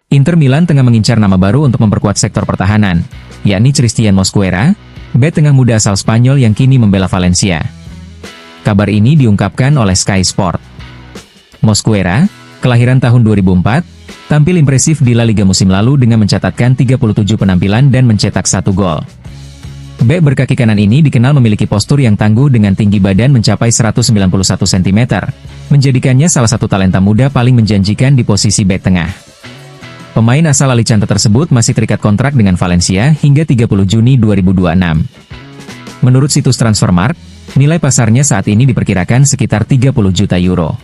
Inter Milan tengah mengincar nama baru untuk memperkuat sektor pertahanan, yakni Christian Mosquera, bek tengah muda asal Spanyol yang kini membela Valencia. Kabar ini diungkapkan oleh Sky Sport. Mosquera, kelahiran tahun 2004, tampil impresif di La Liga musim lalu dengan mencatatkan 37 penampilan dan mencetak 1 gol. Bek berkaki kanan ini dikenal memiliki postur yang tangguh dengan tinggi badan mencapai 191 cm, menjadikannya salah satu talenta muda paling menjanjikan di posisi bek tengah. Pemain asal Alicante tersebut masih terikat kontrak dengan Valencia hingga 30 Juni 2026. Menurut situs Transfermarkt, nilai pasarnya saat ini diperkirakan sekitar 30 juta euro.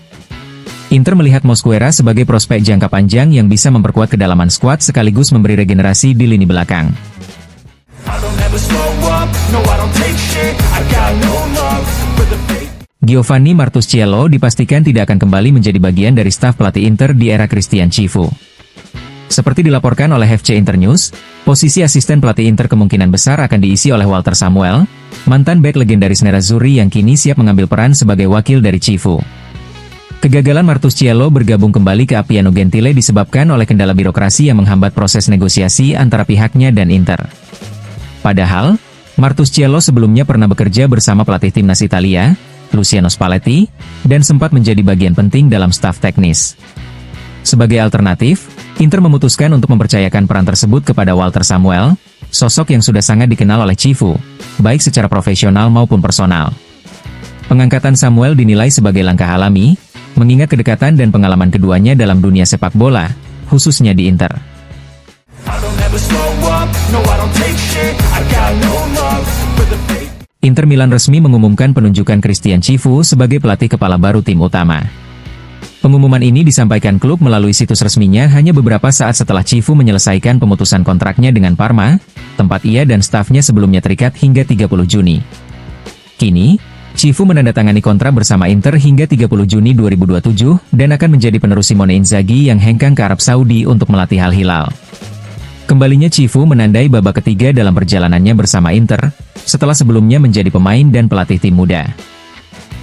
Inter melihat Mosquera sebagai prospek jangka panjang yang bisa memperkuat kedalaman skuad sekaligus memberi regenerasi di lini belakang. Giovanni Martusciello dipastikan tidak akan kembali menjadi bagian dari staf pelatih Inter di era Christian Cifu. Seperti dilaporkan oleh FC Internews, posisi asisten pelatih Inter kemungkinan besar akan diisi oleh Walter Samuel, mantan bek legendaris Nerazzurri yang kini siap mengambil peran sebagai wakil dari Cifu. Kegagalan Martusciello bergabung kembali ke Appiano Gentile disebabkan oleh kendala birokrasi yang menghambat proses negosiasi antara pihaknya dan Inter. Padahal, Martusciello sebelumnya pernah bekerja bersama pelatih timnas Italia, Luciano Spalletti, dan sempat menjadi bagian penting dalam staf teknis. Sebagai alternatif, Inter memutuskan untuk mempercayakan peran tersebut kepada Walter Samuel, sosok yang sudah sangat dikenal oleh Cifu, baik secara profesional maupun personal. Pengangkatan Samuel dinilai sebagai langkah alami, mengingat kedekatan dan pengalaman keduanya dalam dunia sepak bola, khususnya di Inter. Inter Milan resmi mengumumkan penunjukan Christian Cifu sebagai pelatih kepala baru tim utama. Pengumuman ini disampaikan klub melalui situs resminya hanya beberapa saat setelah Cifu menyelesaikan pemutusan kontraknya dengan Parma, tempat ia dan stafnya sebelumnya terikat hingga 30 Juni. Kini, Cifu menandatangani kontrak bersama Inter hingga 30 Juni 2027 dan akan menjadi penerus Simone Inzaghi yang hengkang ke Arab Saudi untuk melatih Al Hilal. Kembalinya Cifu menandai babak ketiga dalam perjalanannya bersama Inter, setelah sebelumnya menjadi pemain dan pelatih tim muda.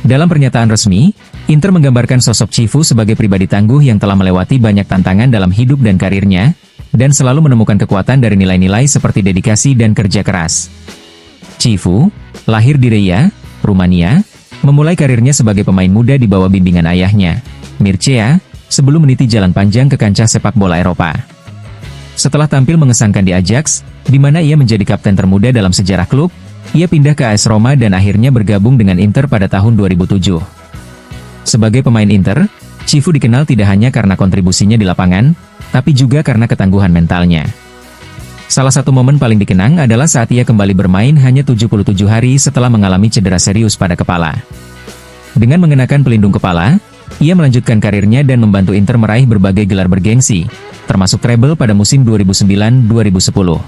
Dalam pernyataan resmi, Inter menggambarkan sosok Cifu sebagai pribadi tangguh yang telah melewati banyak tantangan dalam hidup dan karirnya, dan selalu menemukan kekuatan dari nilai-nilai seperti dedikasi dan kerja keras. Cifu, lahir di Reia, Rumania, memulai karirnya sebagai pemain muda di bawah bimbingan ayahnya, Mircea, sebelum meniti jalan panjang ke kancah sepak bola Eropa. Setelah tampil mengesankan di Ajax, di mana ia menjadi kapten termuda dalam sejarah klub, ia pindah ke AS Roma dan akhirnya bergabung dengan Inter pada tahun 2007. Sebagai pemain Inter, Cifu dikenal tidak hanya karena kontribusinya di lapangan, tapi juga karena ketangguhan mentalnya. Salah satu momen paling dikenang adalah saat ia kembali bermain hanya 77 hari setelah mengalami cedera serius pada kepala. Dengan mengenakan pelindung kepala, ia melanjutkan karirnya dan membantu Inter meraih berbagai gelar bergengsi, termasuk treble pada musim 2009-2010.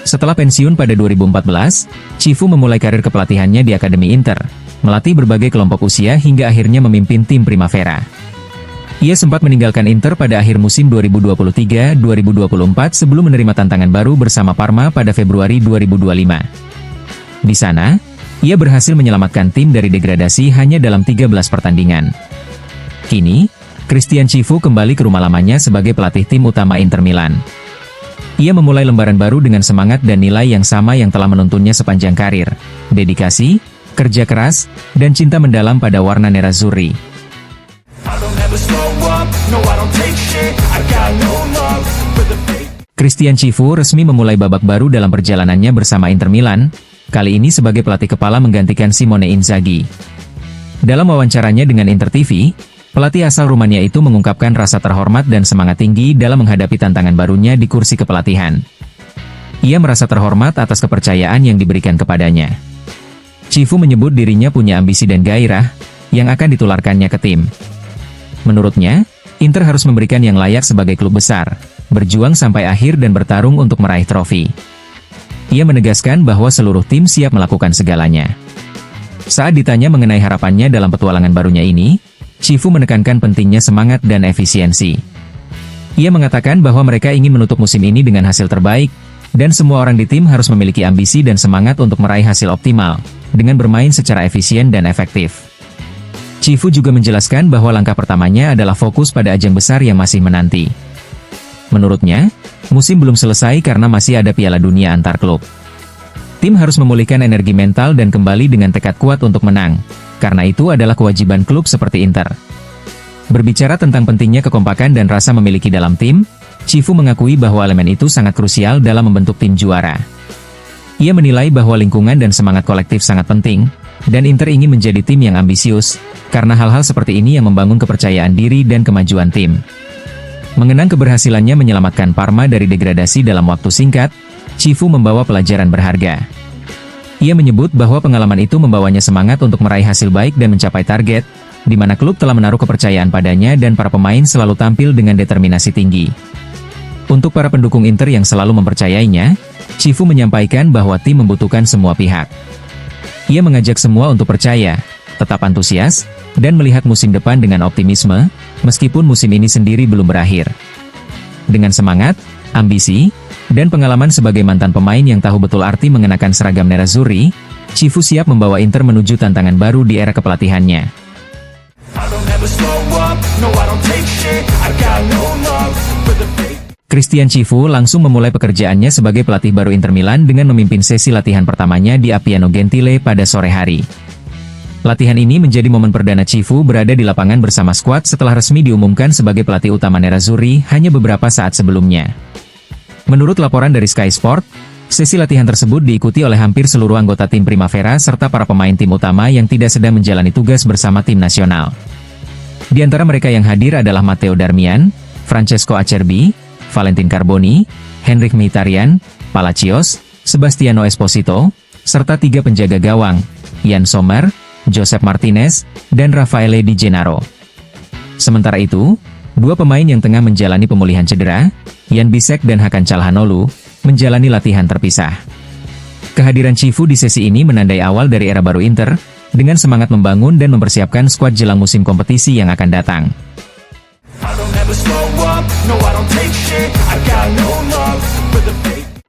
Setelah pensiun pada 2014, Cifu memulai karir kepelatihannya di Akademi Inter, melatih berbagai kelompok usia hingga akhirnya memimpin tim Primavera. Ia sempat meninggalkan Inter pada akhir musim 2023-2024 sebelum menerima tantangan baru bersama Parma pada Februari 2025. Di sana, ia berhasil menyelamatkan tim dari degradasi hanya dalam 13 pertandingan. Kini, Christian Cifu kembali ke rumah lamanya sebagai pelatih tim utama Inter Milan. Ia memulai lembaran baru dengan semangat dan nilai yang sama yang telah menuntunnya sepanjang karir, dedikasi, kerja keras, dan cinta mendalam pada warna Nerazzurri. Christian Cifu resmi memulai babak baru dalam perjalanannya bersama Inter Milan, kali ini sebagai pelatih kepala menggantikan Simone Inzaghi. Dalam wawancaranya dengan Inter TV, pelatih asal Rumania itu mengungkapkan rasa terhormat dan semangat tinggi dalam menghadapi tantangan barunya di kursi kepelatihan. Ia merasa terhormat atas kepercayaan yang diberikan kepadanya. Cifu menyebut dirinya punya ambisi dan gairah, yang akan ditularkannya ke tim. Menurutnya, Inter harus memberikan yang layak sebagai klub besar, berjuang sampai akhir dan bertarung untuk meraih trofi. Ia menegaskan bahwa seluruh tim siap melakukan segalanya. Saat ditanya mengenai harapannya dalam petualangan barunya ini, Cifu menekankan pentingnya semangat dan efisiensi. Ia mengatakan bahwa mereka ingin menutup musim ini dengan hasil terbaik, dan semua orang di tim harus memiliki ambisi dan semangat untuk meraih hasil optimal, dengan bermain secara efisien dan efektif. Cifu juga menjelaskan bahwa langkah pertamanya adalah fokus pada ajang besar yang masih menanti. Menurutnya, musim belum selesai karena masih ada Piala Dunia antar klub. Tim harus memulihkan energi mental dan kembali dengan tekad kuat untuk menang, karena itu adalah kewajiban klub seperti Inter. Berbicara tentang pentingnya kekompakan dan rasa memiliki dalam tim, Cifu mengakui bahwa elemen itu sangat krusial dalam membentuk tim juara. Ia menilai bahwa lingkungan dan semangat kolektif sangat penting, dan Inter ingin menjadi tim yang ambisius, karena hal-hal seperti ini yang membangun kepercayaan diri dan kemajuan tim. Mengenang keberhasilannya menyelamatkan Parma dari degradasi dalam waktu singkat, Cifu membawa pelajaran berharga. Ia menyebut bahwa pengalaman itu membawanya semangat untuk meraih hasil baik dan mencapai target, di mana klub telah menaruh kepercayaan padanya dan para pemain selalu tampil dengan determinasi tinggi. Untuk para pendukung Inter yang selalu mempercayainya, Cifu menyampaikan bahwa tim membutuhkan semua pihak. Ia mengajak semua untuk percaya, tetap antusias, dan melihat musim depan dengan optimisme, meskipun musim ini sendiri belum berakhir. Dengan semangat, ambisi, dan pengalaman sebagai mantan pemain yang tahu betul arti mengenakan seragam Nerazzurri, Cifu siap membawa Inter menuju tantangan baru di era kepelatihannya. Christian Cifu langsung memulai pekerjaannya sebagai pelatih baru Inter Milan dengan memimpin sesi latihan pertamanya di Appiano Gentile pada sore hari. Latihan ini menjadi momen perdana Cifu berada di lapangan bersama skuad setelah resmi diumumkan sebagai pelatih utama Nerazzurri hanya beberapa saat sebelumnya. Menurut laporan dari Sky Sport, sesi latihan tersebut diikuti oleh hampir seluruh anggota tim Primavera serta para pemain tim utama yang tidak sedang menjalani tugas bersama tim nasional. Di antara mereka yang hadir adalah Matteo Darmian, Francesco Acerbi, Valentin Carboni, Henrik Mkhitaryan, Palacios, Sebastiano Esposito, serta 3 penjaga gawang, Yann Sommer, Josep Martinez, dan Raffaele Di Gennaro. Sementara itu, 2 pemain yang tengah menjalani pemulihan cedera, Jan Bisek dan Hakan Calhanoglu, menjalani latihan terpisah. Kehadiran Cifu di sesi ini menandai awal dari era baru Inter, dengan semangat membangun dan mempersiapkan skuad jelang musim kompetisi yang akan datang.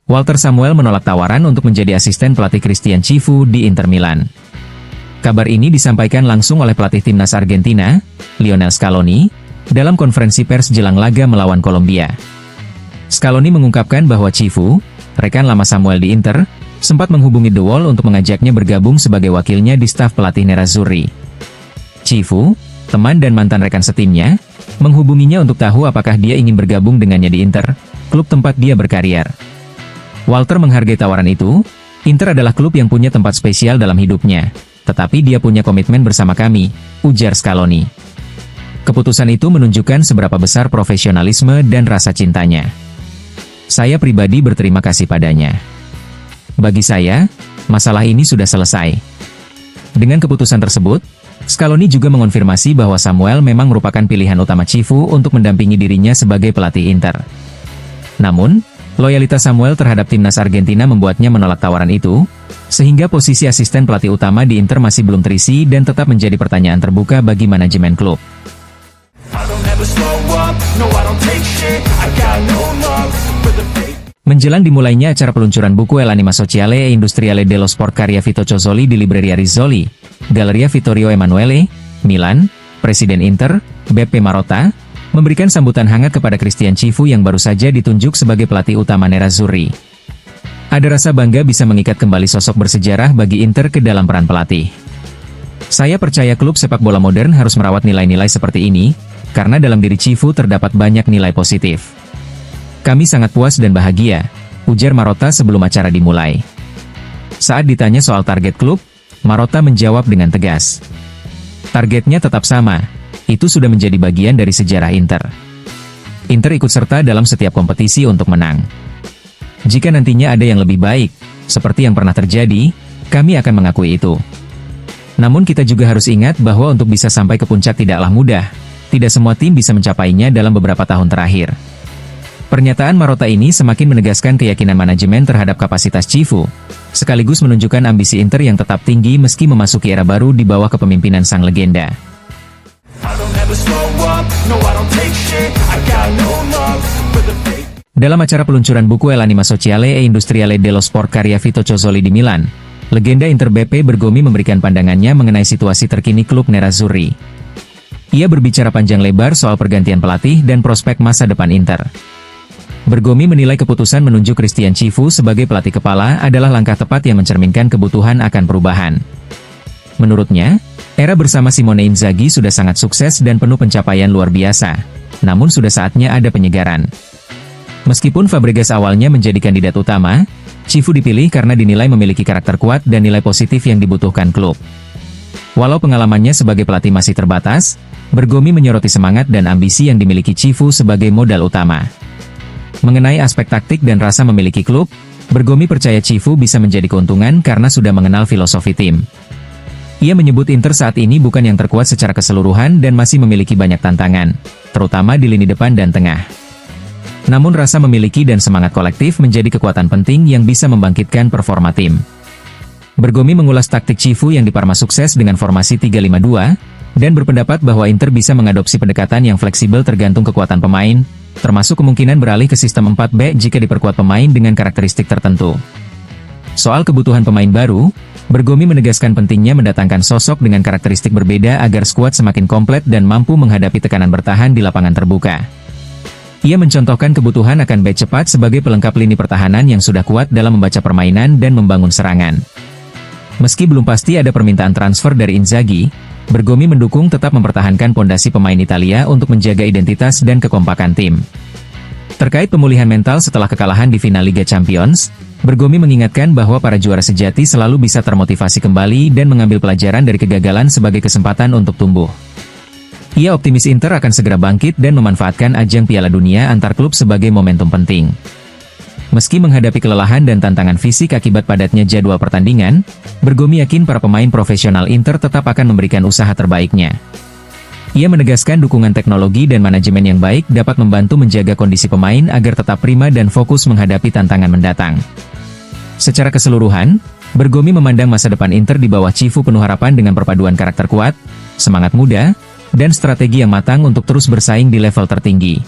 Walter Samuel menolak tawaran untuk menjadi asisten pelatih Christian Cifu di Inter Milan. Kabar ini disampaikan langsung oleh pelatih timnas Argentina, Lionel Scaloni, dalam konferensi pers jelang laga melawan Kolombia. Scaloni mengungkapkan bahwa Cifu, rekan lama Samuel di Inter, sempat menghubungi The Wall untuk mengajaknya bergabung sebagai wakilnya di staf pelatih Nerazzurri. Cifu, teman dan mantan rekan setimnya, menghubunginya untuk tahu apakah dia ingin bergabung dengannya di Inter, klub tempat dia berkarir. Walter menghargai tawaran itu. Inter adalah klub yang punya tempat spesial dalam hidupnya, tetapi dia punya komitmen bersama kami, ujar Scaloni. Keputusan itu menunjukkan seberapa besar profesionalisme dan rasa cintanya. Saya pribadi berterima kasih padanya. Bagi saya, masalah ini sudah selesai. Dengan keputusan tersebut, Scaloni juga mengonfirmasi bahwa Samuel memang merupakan pilihan utama Cifu untuk mendampingi dirinya sebagai pelatih Inter. Namun, loyalitas Samuel terhadap timnas Argentina membuatnya menolak tawaran itu, sehingga posisi asisten pelatih utama di Inter masih belum terisi dan tetap menjadi pertanyaan terbuka bagi manajemen klub. Menjelang dimulainya acara peluncuran buku El Anima Sociale e Industriale dello Sport karya Vito Cozzoli di Libreria Rizzoli, Galleria Vittorio Emanuele, Milan, Presiden Inter, Beppe Marotta, memberikan sambutan hangat kepada Christian Cifu yang baru saja ditunjuk sebagai pelatih utama Nerazzurri. Ada rasa bangga bisa mengikat kembali sosok bersejarah bagi Inter ke dalam peran pelatih. Saya percaya klub sepak bola modern harus merawat nilai-nilai seperti ini, karena dalam diri Cifu terdapat banyak nilai positif. Kami sangat puas dan bahagia, ujar Marotta sebelum acara dimulai. Saat ditanya soal target klub, Marotta menjawab dengan tegas. Targetnya tetap sama, itu sudah menjadi bagian dari sejarah Inter. Inter ikut serta dalam setiap kompetisi untuk menang. Jika nantinya ada yang lebih baik, seperti yang pernah terjadi, kami akan mengakui itu. Namun kita juga harus ingat bahwa untuk bisa sampai ke puncak tidaklah mudah, tidak semua tim bisa mencapainya dalam beberapa tahun terakhir. Pernyataan Marotta ini semakin menegaskan keyakinan manajemen terhadap kapasitas Cifu, sekaligus menunjukkan ambisi Inter yang tetap tinggi meski memasuki era baru di bawah kepemimpinan sang legenda. Dalam acara peluncuran buku El Anima Sociale e Industriale dello Sport karya Vito Cozzoli di Milan, Legenda Inter BP Bergomi memberikan pandangannya mengenai situasi terkini klub Nerazzurri. Ia berbicara panjang lebar soal pergantian pelatih dan prospek masa depan Inter. Bergomi menilai keputusan menunjuk Christian Cifu sebagai pelatih kepala adalah langkah tepat yang mencerminkan kebutuhan akan perubahan. Menurutnya, era bersama Simone Inzaghi sudah sangat sukses dan penuh pencapaian luar biasa. Namun sudah saatnya ada penyegaran. Meskipun Fabregas awalnya menjadi kandidat utama, Cifu dipilih karena dinilai memiliki karakter kuat dan nilai positif yang dibutuhkan klub. Walau pengalamannya sebagai pelatih masih terbatas, Bergomi menyoroti semangat dan ambisi yang dimiliki Cifu sebagai modal utama. Mengenai aspek taktik dan rasa memiliki klub, Bergomi percaya Cifu bisa menjadi keuntungan karena sudah mengenal filosofi tim. Ia menyebut Inter saat ini bukan yang terkuat secara keseluruhan dan masih memiliki banyak tantangan, terutama di lini depan dan tengah. Namun rasa memiliki dan semangat kolektif menjadi kekuatan penting yang bisa membangkitkan performa tim. Bergomi mengulas taktik Cifu yang di Parma sukses dengan formasi 3-5-2, dan berpendapat bahwa Inter bisa mengadopsi pendekatan yang fleksibel tergantung kekuatan pemain, termasuk kemungkinan beralih ke sistem 4-back jika diperkuat pemain dengan karakteristik tertentu. Soal kebutuhan pemain baru, Bergomi menegaskan pentingnya mendatangkan sosok dengan karakteristik berbeda agar skuad semakin komplit dan mampu menghadapi tekanan bertahan di lapangan terbuka. Ia mencontohkan kebutuhan akan bek cepat sebagai pelengkap lini pertahanan yang sudah kuat dalam membaca permainan dan membangun serangan. Meski belum pasti ada permintaan transfer dari Inzaghi, Bergomi mendukung tetap mempertahankan pondasi pemain Italia untuk menjaga identitas dan kekompakan tim. Terkait pemulihan mental setelah kekalahan di final Liga Champions, Bergomi mengingatkan bahwa para juara sejati selalu bisa termotivasi kembali dan mengambil pelajaran dari kegagalan sebagai kesempatan untuk tumbuh. Ia optimis Inter akan segera bangkit dan memanfaatkan ajang Piala Dunia antar klub sebagai momentum penting. Meski menghadapi kelelahan dan tantangan fisik akibat padatnya jadwal pertandingan, Bergomi yakin para pemain profesional Inter tetap akan memberikan usaha terbaiknya. Ia menegaskan dukungan teknologi dan manajemen yang baik dapat membantu menjaga kondisi pemain agar tetap prima dan fokus menghadapi tantangan mendatang. Secara keseluruhan, Bergomi memandang masa depan Inter di bawah Cifu penuh harapan dengan perpaduan karakter kuat, semangat muda, dan strategi yang matang untuk terus bersaing di level tertinggi.